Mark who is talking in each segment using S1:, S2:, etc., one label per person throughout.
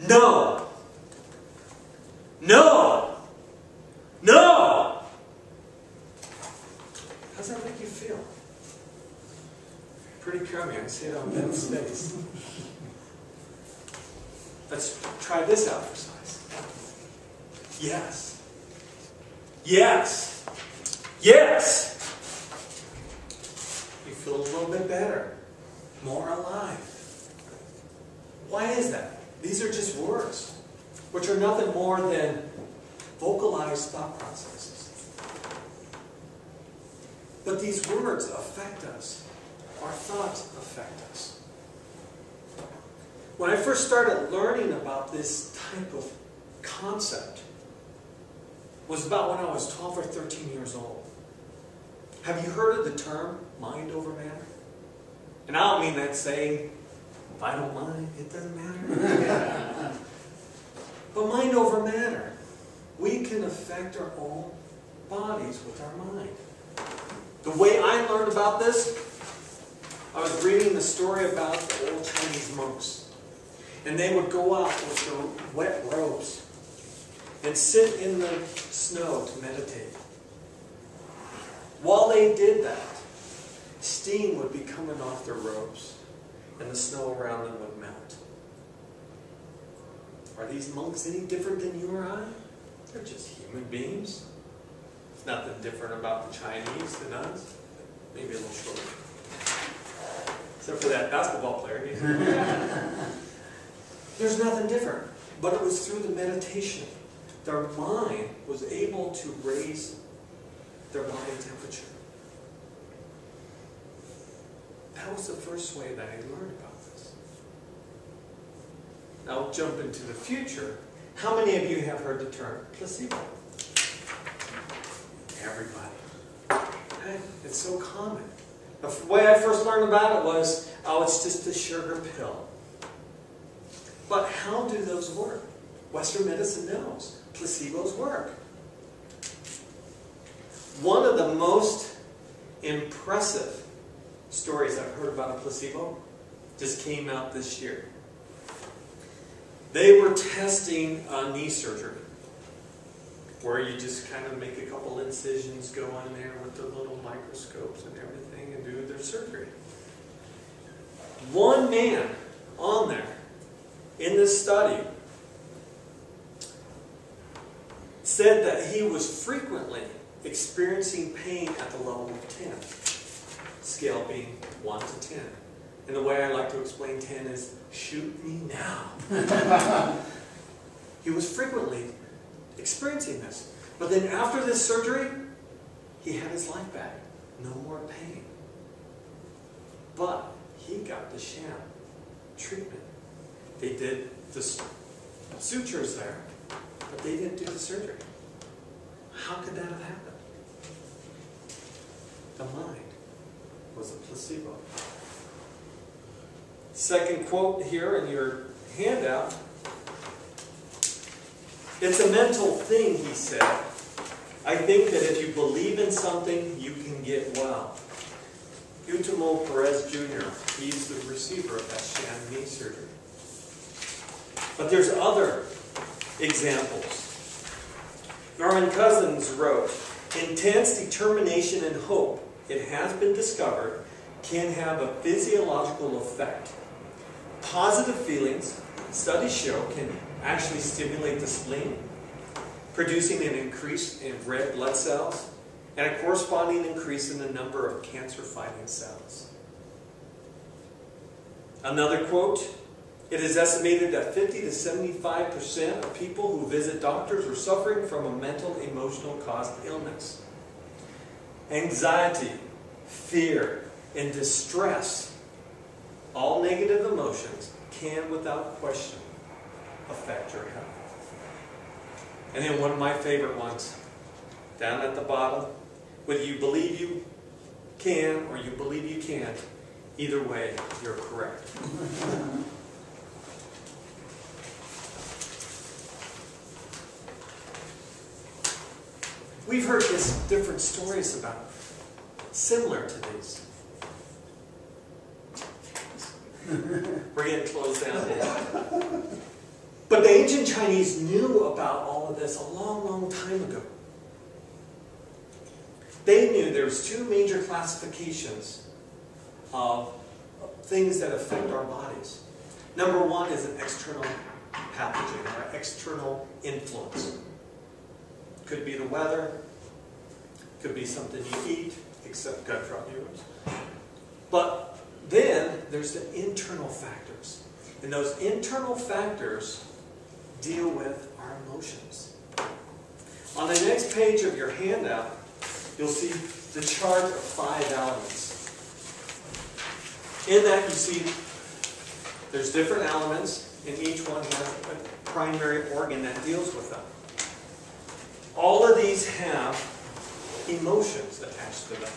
S1: No. No. No. How does that make you feel? Pretty crummy. I see it on Ben's face. Let's try this out for size. Yes. Yes. Yes. You feel a little bit better. More alive. Why is that? These are just words, which are nothing more than vocalized thought processes. But these words affect us. Our thoughts affect us. When I first started learning about this type of concept, was about when I was 12 or 13 years old. Have you heard of the term mind over matter? And I don't mean that saying, if I don't mind, it doesn't matter. But mind over matter. We can affect our own bodies with our mind. The way I learned about this, I was reading the story about the old Chinese monks. And they would go out with their wet robes and sit in the snow to meditate. While they did that, steam would be coming off their robes, and the snow around them would melt. Are these monks any different than you or I? They're just human beings. There's nothing different about the Chinese than us. Maybe a little shorter. Except for that basketball player. There's nothing different. But it was through the meditation. Their mind was able to raise their body temperature. That was the first way that I learned about this. Now I'll jump into the future. How many of you have heard the term placebo? Everybody. Okay? It's so common. The way I first learned about it was, oh, it's just a sugar pill. But how do those work? Western medicine knows. Placebos work. One of the most impressive stories I've heard about a placebo just came out this year. They were testing knee surgery, where you just kind of make a couple incisions, go in there with the little microscopes and everything and do their surgery. One man on there in this study said that he was frequently experiencing pain at the level of 10, scale being 1 to 10. And the way I like to explain 10 is, shoot me now. He was frequently experiencing this. But then after this surgery, he had his life back. No more pain. But he got the sham treatment. They did the sutures there, but they didn't do the surgery. How could that have happened? The mind was a placebo. Second quote here in your handout. It's a mental thing, he said. I think that if you believe in something, you can get well. Guillermo Perez Jr., he's the receiver of that sham knee surgery. But there's other examples. Norman Cousins wrote, intense determination and hope, it has been discovered, can have a physiological effect. Positive feelings, studies show, can actually stimulate the spleen, producing an increase in red blood cells and a corresponding increase in the number of cancer-fighting cells. Another quote, it is estimated that 50 to 75% of people who visit doctors are suffering from a mental, emotional caused illness. Anxiety, fear, and distress, all negative emotions, can without question affect your health. And then one of my favorite ones, down at the bottom, whether you believe you can or you believe you can't, either way, you're correct. We've heard different stories about similar to these. We're getting close down here. But ancient Chinese knew about all of this a long, long time ago. They knew there was two major classifications of things that affect our bodies. Number one is an external pathogen or external influence. Could be the weather, could be something you eat, except gut troubles. But then there's the internal factors. And those internal factors deal with our emotions. On the next page of your handout, you'll see the chart of 5 elements. In that you see there's different elements, and each one has a primary organ that deals with them. All of these have emotions attached to them.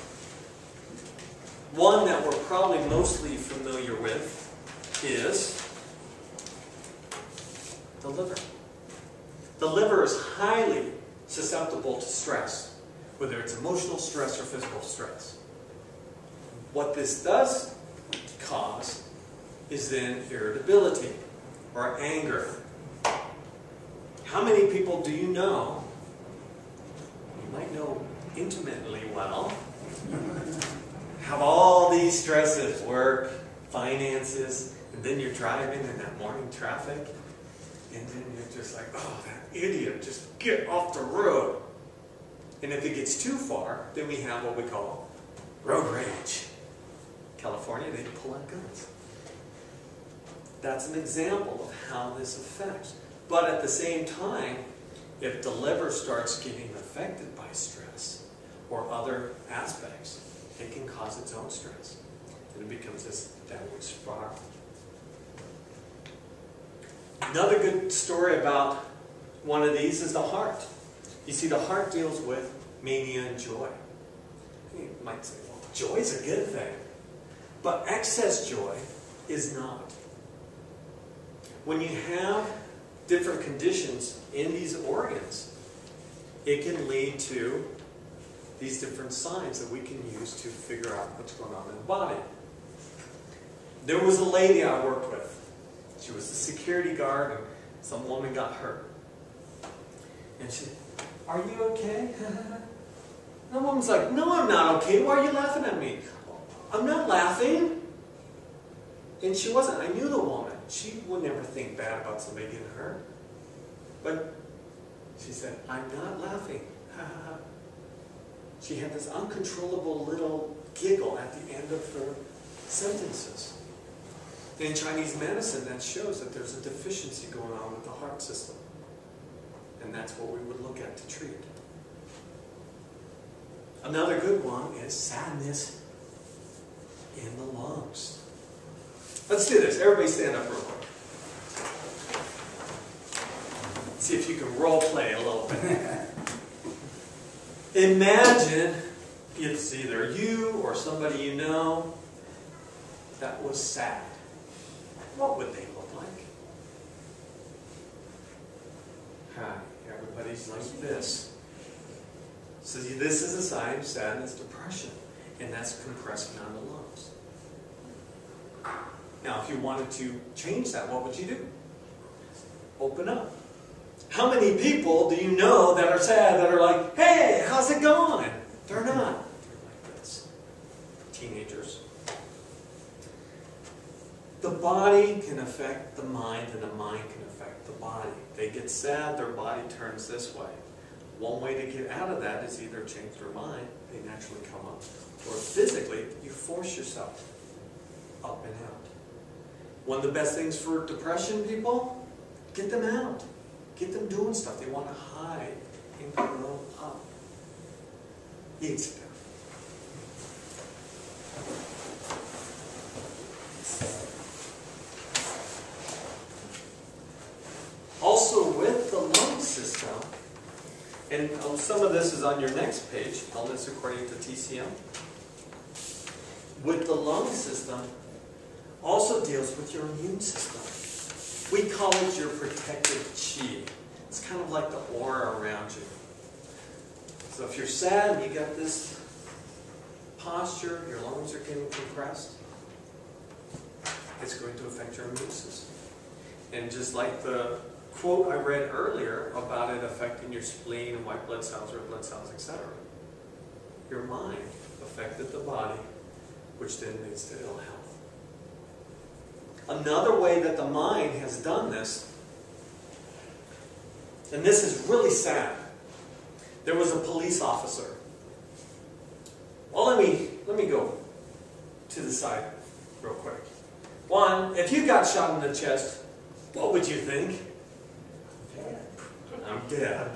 S1: One that we're probably mostly familiar with is the liver. The liver is highly susceptible to stress, whether it's emotional stress or physical stress. What this does cause is then irritability or anger. How many people do you know, you might know intimately well, have all these stresses, work, finances, and then you're driving in that morning traffic, and then you're just like, oh, that idiot, just get off the road. And if it gets too far, then we have what we call road rage. California, they pull out guns. That's an example of how this affects. But at the same time, if the liver starts getting affected by stress or other aspects, it can cause its own stress. And it becomes this downward spiral. Another good story about one of these is the heart. You see, the heart deals with mania and joy. You might say, well, joy is a good thing. But excess joy is not. When you have different conditions in these organs, it can lead to these different signs that we can use to figure out what's going on in the body. There was a lady I worked with. She was a security guard, and some woman got hurt. And she said, "Are you okay?" The woman's like, "No, I'm not okay. Why are you laughing at me?" "I'm not laughing." And she wasn't. I knew the woman. She would never think bad about somebody getting hurt. But she said, "I'm not laughing." She had this uncontrollable little giggle at the end of her sentences. In Chinese medicine, that shows that there's a deficiency going on with the heart system. And that's what we would look at to treat. Another good one is sadness in the lungs. Let's do this. Everybody stand up real quick. See if you can role play a little bit. Imagine it's either you or somebody you know that was sad. What would they look like? Hi, everybody's like this. So this is a sign of sadness, depression, and that's compressing on the lungs. Now, if you wanted to change that, what would you do? Open up. How many people do you know that are sad, that are like, "Hey, how's it going?" They're not. They're like this. Teenagers. The body can affect the mind, and the mind can affect the body. They get sad, their body turns this way. One way to get out of that is either change their mind, they naturally come up, or physically, you force yourself up and out. One of the best things for depression people, get them out. Get them doing stuff. They want to hide and grow up. Eat stuff. Also with the lung system, and some of this is on your next page, Illness According to TCM. With the lung system, also deals with your immune system. We call it your protective chi. It's kind of like the aura around you. So if you're sad and you got this posture, your lungs are getting compressed, it's going to affect your immune system. And just like the quote I read earlier about it affecting your spleen and white blood cells, red blood cells, etc. Your mind affected the body, which then leads to ill health. Another way that the mind has done this, and this is really sad. There was a police officer. Well, let me go to the side real quick. One, if you got shot in the chest, what would you think? I'm dead.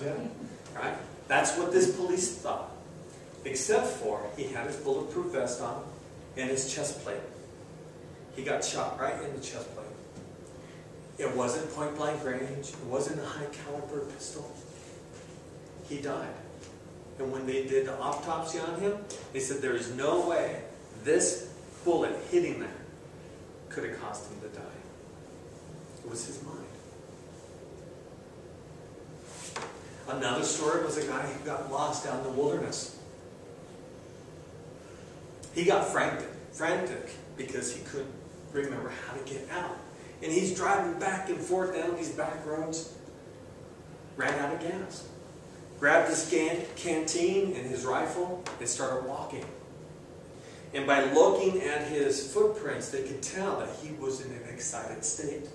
S1: Right? That's what this police thought. Except for he had his bulletproof vest on and his chest plate. He got shot right in the chest plate. It wasn't point blank range. It wasn't a high caliber pistol. He died. And when they did the autopsy on him, they said there is no way this bullet hitting there could have caused him to die. It was his mind. Another story was a guy who got lost out in the wilderness. He got frantic because he couldn't remember how to get out. And he's driving back and forth down these back roads. Ran out of gas. Grabbed his canteen and his rifle and started walking. And by looking at his footprints, they could tell that he was in an excited state.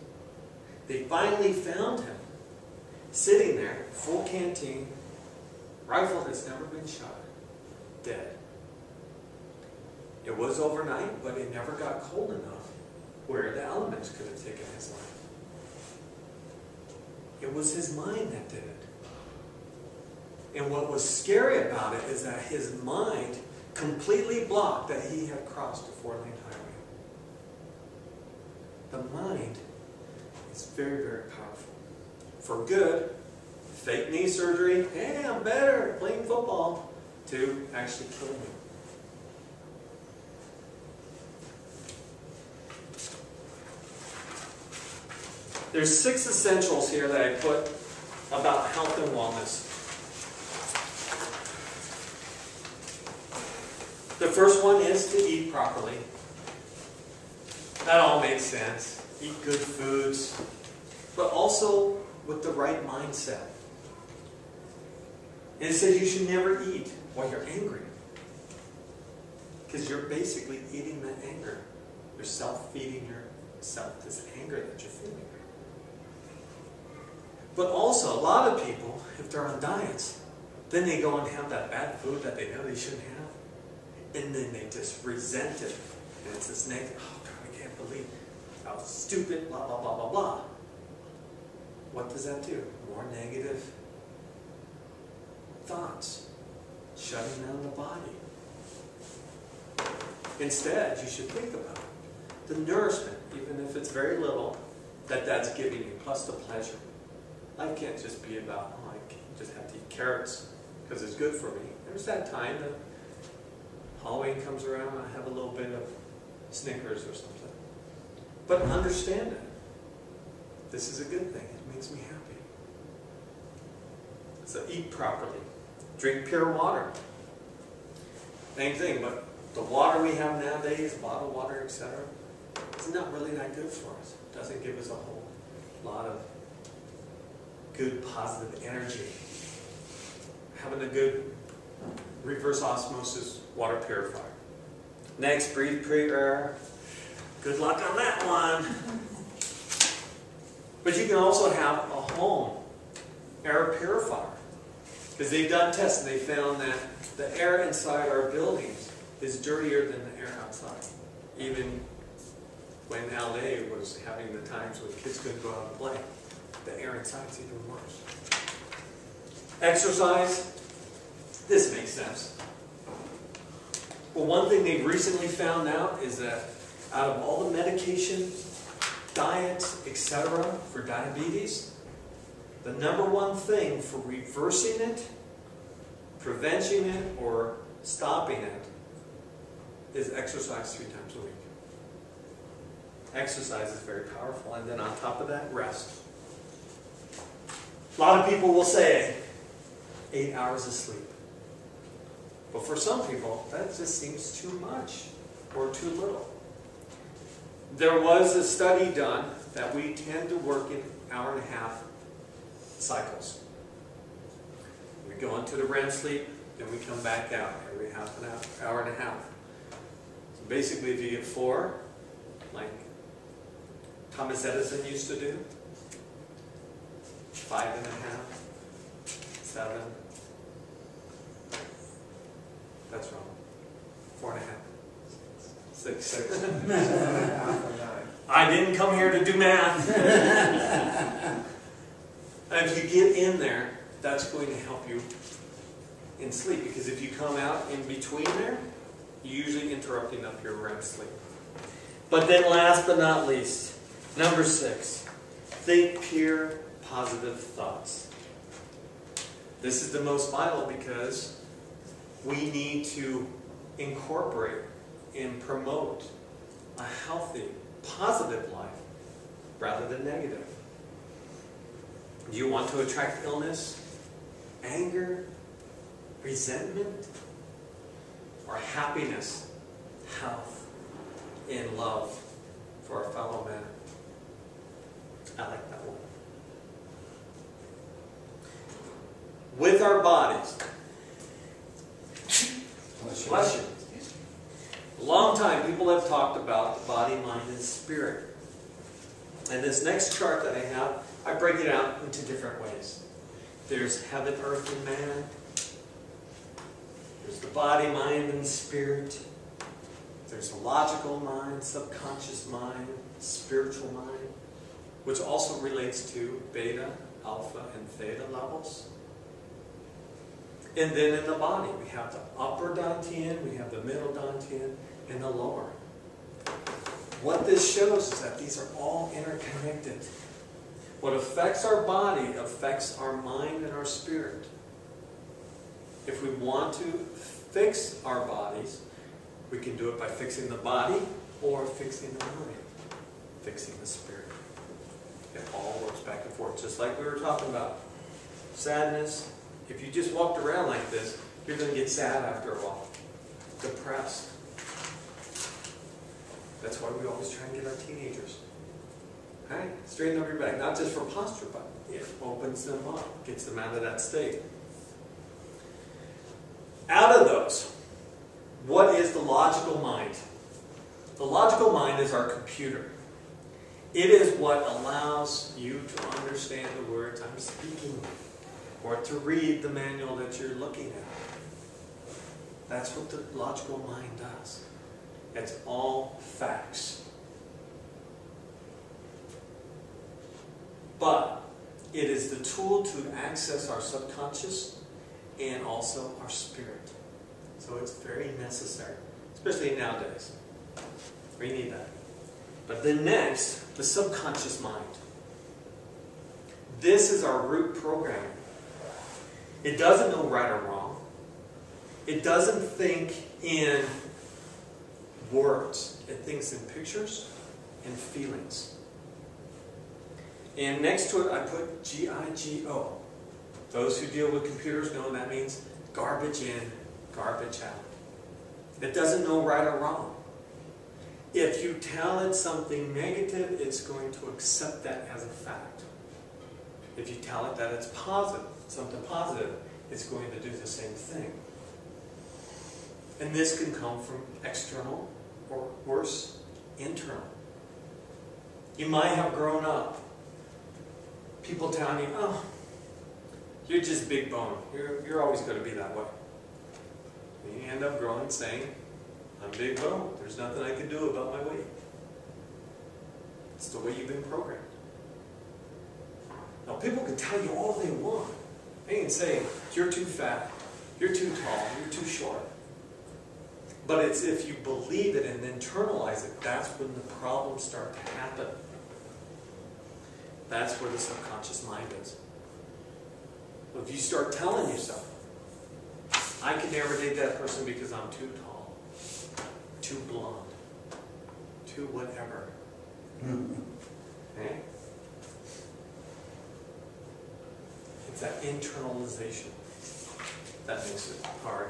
S1: They finally found him, sitting there, full canteen, rifle that's never been shot, dead. It was overnight, but it never got cold enough where the elements could have taken his life. It was his mind that did it. And what was scary about it is that his mind completely blocked that he had crossed a 4-lane highway. The mind is very, very powerful. For good, fake knee surgery, hey, I'm better, playing football, to actually killing you. There's 6 essentials here that I put about health and wellness. The first one is to eat properly. That all makes sense. Eat good foods, but also with the right mindset. And it says you should never eat while you're angry, because you're basically eating that anger. You're self-feeding yourself this anger that you're feeling. But also, a lot of people, if they're on diets, then they go and have that bad food that they know they shouldn't have. And then they just resent it. And it's this negative, oh God, I can't believe how stupid, blah, blah, blah, blah, blah. What does that do? More negative thoughts. Shutting down the body. Instead, you should think about it. The nourishment, even if it's very little, that that's giving you, plus the pleasure. Life can't just be about, oh, I just have to eat carrots because it's good for me. There's that time that Halloween comes around, I have a little bit of Snickers or something. But understand it. This is a good thing. It makes me happy. So eat properly. Drink pure water. Same thing, but the water we have nowadays, bottled water, etc., is not really that good for us. It doesn't give us a whole lot of good, positive energy. Having a good reverse osmosis water purifier. Next, breathe pure air. Good luck on that one. But you can also have a home air purifier. Because they've done tests and they found that the air inside our buildings is dirtier than the air outside. Even when LA was having the times when kids couldn't go out and play, the air inside is even worse. Exercise. This makes sense. Well, one thing they've recently found out is that out of all the medication, diets, etc., for diabetes, the #1 thing for reversing it, preventing it, or stopping it is exercise 3 times a week. Exercise is very powerful, and then on top of that, rest. A lot of people will say 8 hours of sleep. But for some people, that just seems too much or too little. There was a study done that we tend to work an hour and a half cycles. We go into the REM sleep, then we come back out every half an hour, hour and a half. So basically, if you get 4, like Thomas Edison used to do, 5.5, 7. That's wrong. 4.5. 6. I didn't come here to do math. And if you get in there, that's going to help you in sleep. Because if you come out in between there, you're usually interrupting up your REM sleep. But then last but not least, number 6, think pure, positive thoughts. This is the most vital because we need to incorporate and promote a healthy, positive life rather than negative. Do you want to attract illness, anger, resentment, or happiness, health, and love for our fellow man? I like that one. With our bodies. Bless you. A long time people have talked about the body, mind, and spirit. And this next chart that I have, I break it out into different ways. There's heaven, earth, and man. There's the body, mind, and spirit. There's the logical mind, subconscious mind, spiritual mind, which also relates to beta, alpha, and theta levels. And then in the body, we have the upper dantian, we have the middle dantian, and the lower. What this shows is that these are all interconnected. What affects our body affects our mind and our spirit. If we want to fix our bodies, we can do it by fixing the body or fixing the mind, fixing the spirit. It all works back and forth, just like we were talking about. Sadness. If you just walked around like this, you're going to get sad after a while. Depressed. That's why we always try and get our teenagers. Right? Straighten up your back. Not just for posture, but it opens them up. Gets them out of that state. Out of those, what is the logical mind? The logical mind is our computer. It is what allows you to understand the words I'm speaking, or to read the manual that you're looking at. That's what the logical mind does. It's all facts. But it is the tool to access our subconscious and also our spirit. So it's very necessary, especially nowadays. We need that. But then next, the subconscious mind. This is our root programming. It doesn't know right or wrong. It doesn't think in words. It thinks in pictures and feelings. And next to it, I put G-I-G-O. Those who deal with computers know that means garbage in, garbage out. It doesn't know right or wrong. If you tell it something negative, it's going to accept that as a fact. If you tell it that it's positive, something positive, it's going to do the same thing. And this can come from external or worse, internal. You might have grown up, people telling you, oh, you're just big bone. You're always going to be that way. And you end up growing saying, I'm big bone. There's nothing I can do about my weight. It's the way you've been programmed. Now people can tell you all they want. They can say, you're too fat, you're too tall, you're too short. But it's if you believe it and internalize it, that's when the problems start to happen. That's where the subconscious mind is. If you start telling yourself, I can never date that person because I'm too tall, too blonde, too whatever. Okay? It's that internalization that makes it hard.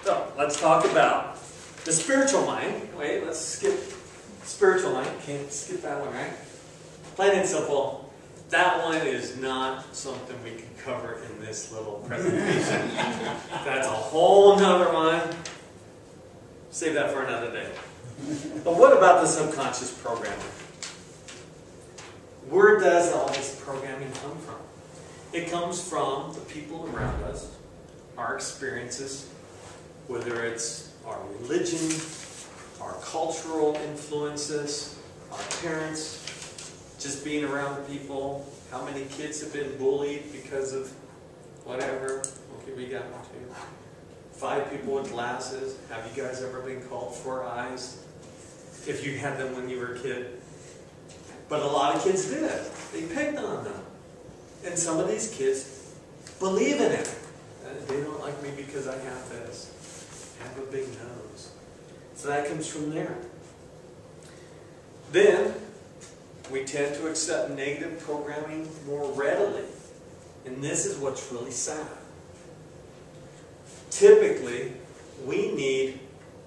S1: So, let's talk about the spiritual mind. Wait, let's skip spiritual mind. Can't skip that one, right? Plain and simple, that one is not something we can cover in this little presentation. That's a whole nother one. Save that for another day. But what about the subconscious programming? Where does all this programming come from? It comes from the people around us, our experiences, whether it's our religion, our cultural influences, our parents, just being around people. How many kids have been bullied because of whatever? Okay, we got 1, 2, 5 people with glasses. Have you guys ever been called 4 eyes? If you had them when you were a kid. But a lot of kids did. They picked on them. And some of these kids believe in it. They don't like me because I have this. I have a big nose. So that comes from there. Then, we tend to accept negative programming more readily. And this is what's really sad. Typically, we need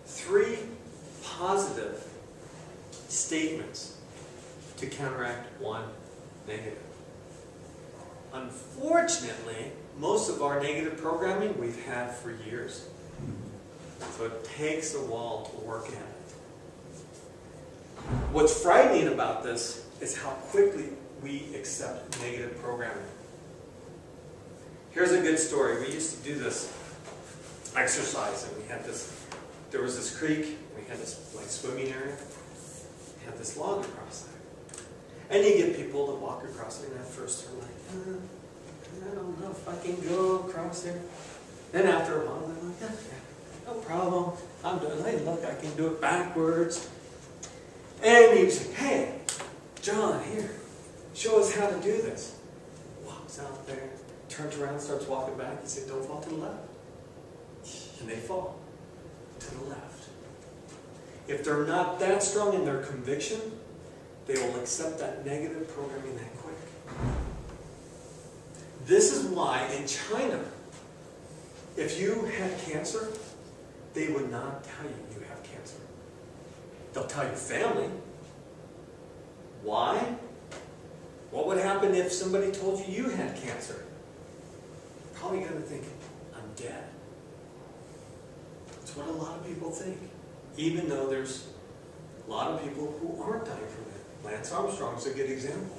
S1: 3 positive statements to counteract 1 negative. Unfortunately, most of our negative programming we've had for years. So it takes a while to work at it. What's frightening about this is how quickly we accept negative programming. Here's a good story. We used to do this exercise, and we had this, there was this creek, we had this like swimming area, we had this log across there. And you get people to walk across it, and at first they're like, I don't know if I can go across there. Then after a while, they're like, yeah, no problem. I'm doing, hey, look, I can do it backwards. And you say, hey, John, here, show us how to do this. Walks out there, turns around, starts walking back. You say, don't fall to the left. And they fall to the left. If they're not that strong in their conviction, they will accept that negative programming that quick. This is why in China, if you had cancer, they would not tell you you have cancer. They'll tell your family. Why? What would happen if somebody told you you had cancer? Probably going to think, I'm dead. That's what a lot of people think. Even though there's a lot of people who aren't dying from it. Lance Armstrong's a good example.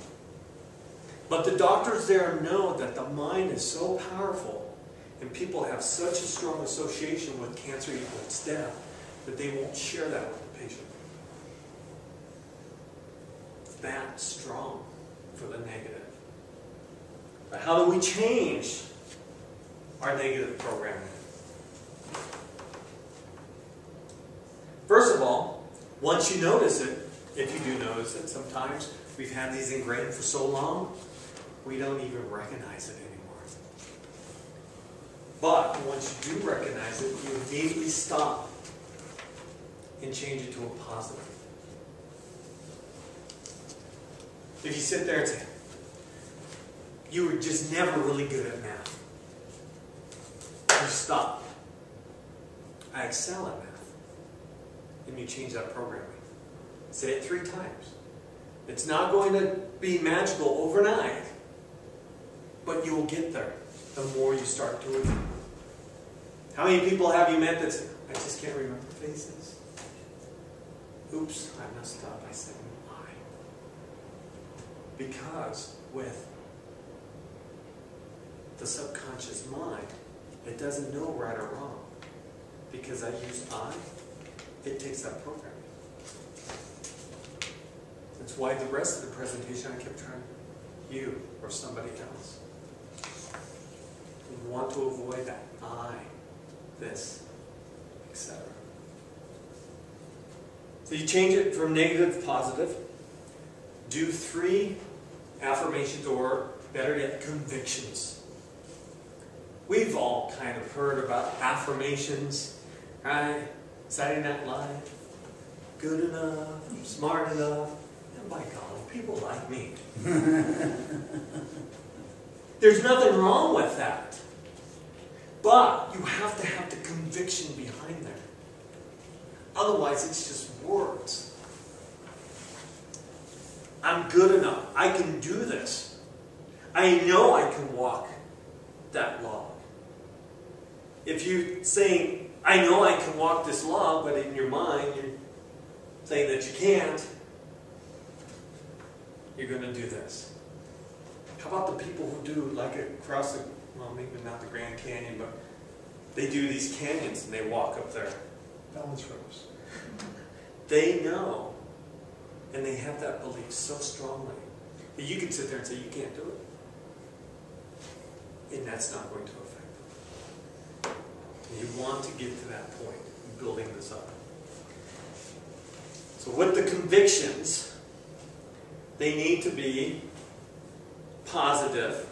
S1: But the doctors there know that the mind is so powerful and people have such a strong association with cancer equals death that they won't share that with the patient. It's that strong for the negative. But how do we change our negative programming? First of all, once you notice it, if you do notice it, sometimes we've had these ingrained for so long, we don't even recognize it anymore. But once you do recognize it, you immediately stop and change it to a positive. If you sit there and say, you were just never really good at math, you stop. I excel at math. And you change that programming. Say it 3 times. It's not going to be magical overnight, but you will get there the more you start doing it. How many people have you met that say, I just can't remember faces? Oops, I messed up. I said I. Because with the subconscious mind, it doesn't know right or wrong. Because I use I, it takes that programming. That's why the rest of the presentation I kept trying you or somebody else. We want to avoid that I, this, etc. So you change it from negative to positive. Do 3 affirmations, or better yet, convictions. We've all kind of heard about affirmations, right? Saturday Night Live, good enough, smart enough, and by golly, people like me. There's nothing wrong with that. But you have to have the conviction behind there. Otherwise, it's just words. I'm good enough. I can do this. I know I can walk that log. If you're saying, I know I can walk this log, but in your mind you're saying that you can't, you're going to do this. How about the people who do, like across the, well, maybe not the Grand Canyon, but they do these canyons and they walk up there.
S2: Balance ropes.
S1: They know, and they have that belief so strongly, that you can sit there and say, you can't do it. And that's not going to affect them. You want to get to that point, building this up. So with the convictions, they need to be positive.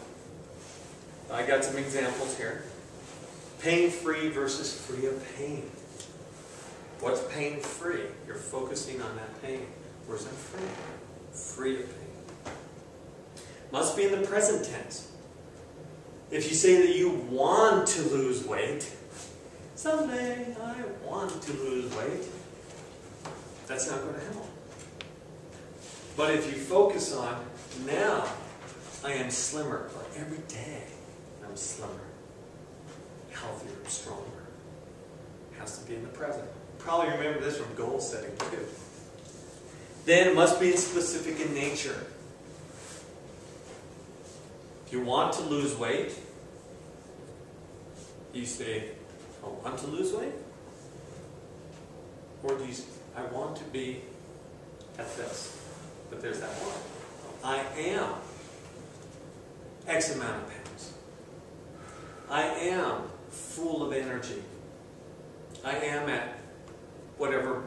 S1: I got some examples here. Pain-free versus free of pain. What's pain-free? You're focusing on that pain. Where's that free? Free of pain. Must be in the present tense. If you say that you want to lose weight, someday I want to lose weight, that's not going to help. But if you focus on, now I am slimmer, or every day I'm slimmer, healthier, stronger. It has to be in the present. Probably remember this from goal setting too. Then it must be specific in nature. If you want to lose weight, you say, I want to lose weight? Or do you say, I want to be at this? But there's that one. I am X amount of pounds. I am full of energy. I am at whatever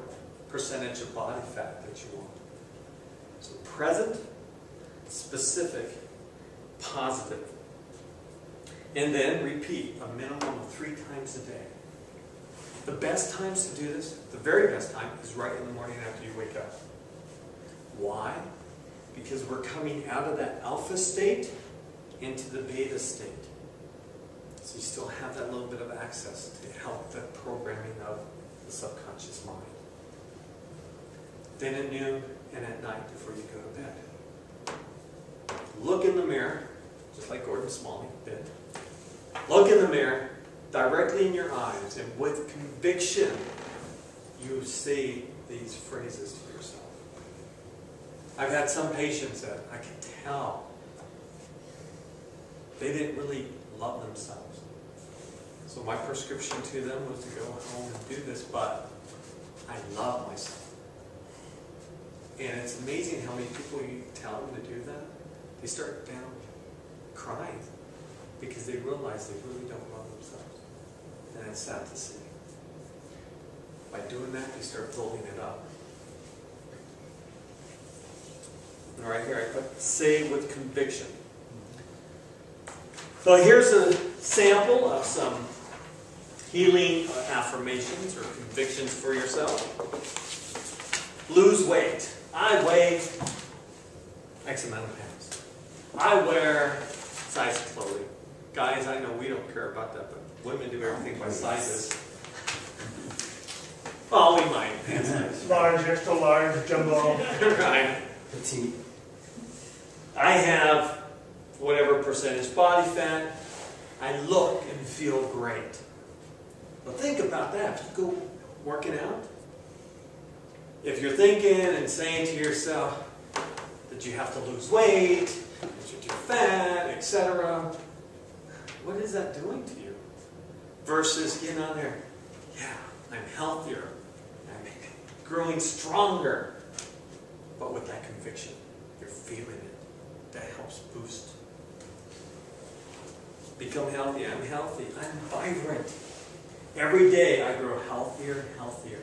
S1: percentage of body fat that you want. So present, specific, positive. And then repeat a minimum of 3 times a day. The best times to do this, the very best time, is right in the morning after you wake up. Why? Because we're coming out of that alpha state into the beta state. So you still have that little bit of access to help the programming of the subconscious mind. Then at noon and at night before you go to bed. Look in the mirror, just like Gordon Smalley did. Look in the mirror, directly in your eyes, and with conviction, you say these phrases to yourself. I've had some patients that I can tell they didn't really love themselves. So my prescription to them was to go home and do this, but I love myself. And it's amazing how many people you tell them to do that, they start down crying because they realize they really don't love themselves. And it's sad to see. By doing that, they start building it up. And right here, I put say with conviction. So here's a sample of some healing affirmations or convictions for yourself. Lose weight. I weigh X amount of pounds. I wear size clothing. Guys, I know we don't care about that, but women do everything by sizes. Well, we might.
S2: Large, extra large, jumbo.
S1: Right.
S3: Petite.
S1: I have whatever percentage body fat. I look and feel great. But think about that. If you go working out, if you're thinking and saying to yourself that you have to lose weight, that you're too fat, etc., what is that doing to you? Versus getting on there, yeah, I'm healthier, I'm growing stronger, but with that conviction, you're feeling it. That helps boost. Become healthy. I'm healthy. I'm vibrant. Every day I grow healthier and healthier.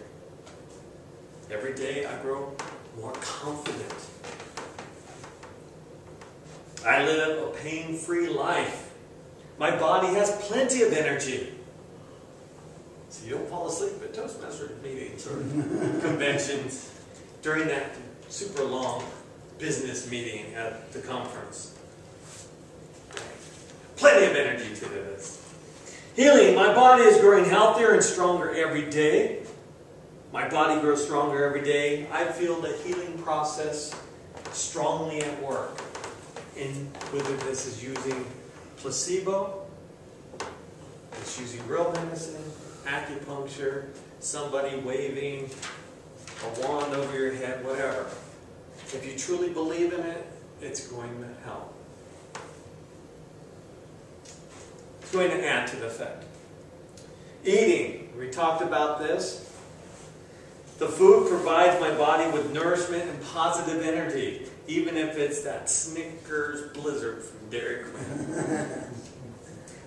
S1: Every day I grow more confident. I live a pain-free life. My body has plenty of energy. So you don't fall asleep at Toastmaster meetings or conventions during that super long business meeting at the conference. Plenty of energy to do this. Healing. My body is growing healthier and stronger every day. My body grows stronger every day. I feel the healing process strongly at work. And whether this is using placebo, it's using real medicine, acupuncture, somebody waving a wand over your head, whatever. If you truly believe in it, it's going to help. It's going to add to the effect. Eating. We talked about this. The food provides my body with nourishment and positive energy, even if it's that Snickers Blizzard from Dairy Queen.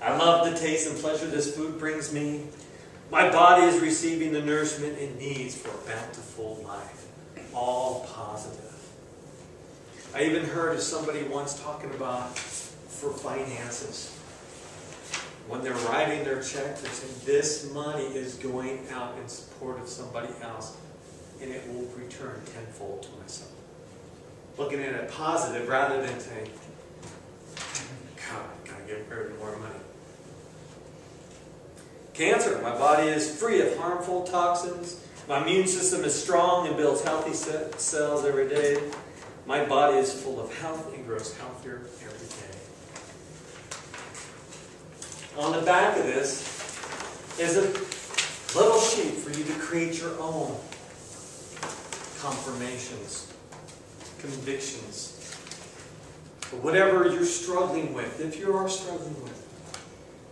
S1: I love the taste and pleasure this food brings me. My body is receiving the nourishment it needs for a bountiful life. All positive. I even heard of somebody once talking about for finances. When they're writing their check, they're saying, this money is going out in support of somebody else, and it will return tenfold to myself. Looking at it positive rather than saying, God, I gotta give her more money. Cancer. My body is free of harmful toxins. My immune system is strong and builds healthy cells every day. My body is full of health and grows healthier every day. On the back of this is a little sheet for you to create your own confirmations, convictions, or whatever you're struggling with, if you are struggling with,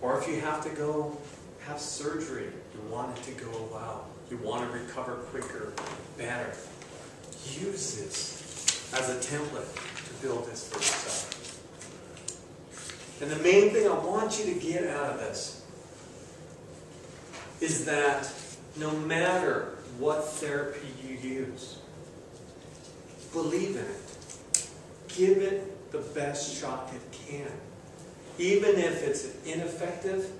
S1: or if you have to go have surgery, you want it to go well, you want to recover quicker, better. Use this as a template to build this for yourself. And the main thing I want you to get out of this is that no matter what therapy you use, believe in it. Give it the best shot it can. Even if it's ineffective,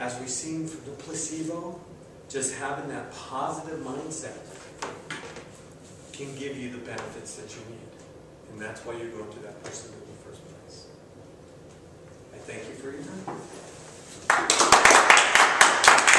S1: as we've seen from the placebo, just having that positive mindset can give you the benefits that you need. And that's why you're going to that person in the first place. I thank you for your time.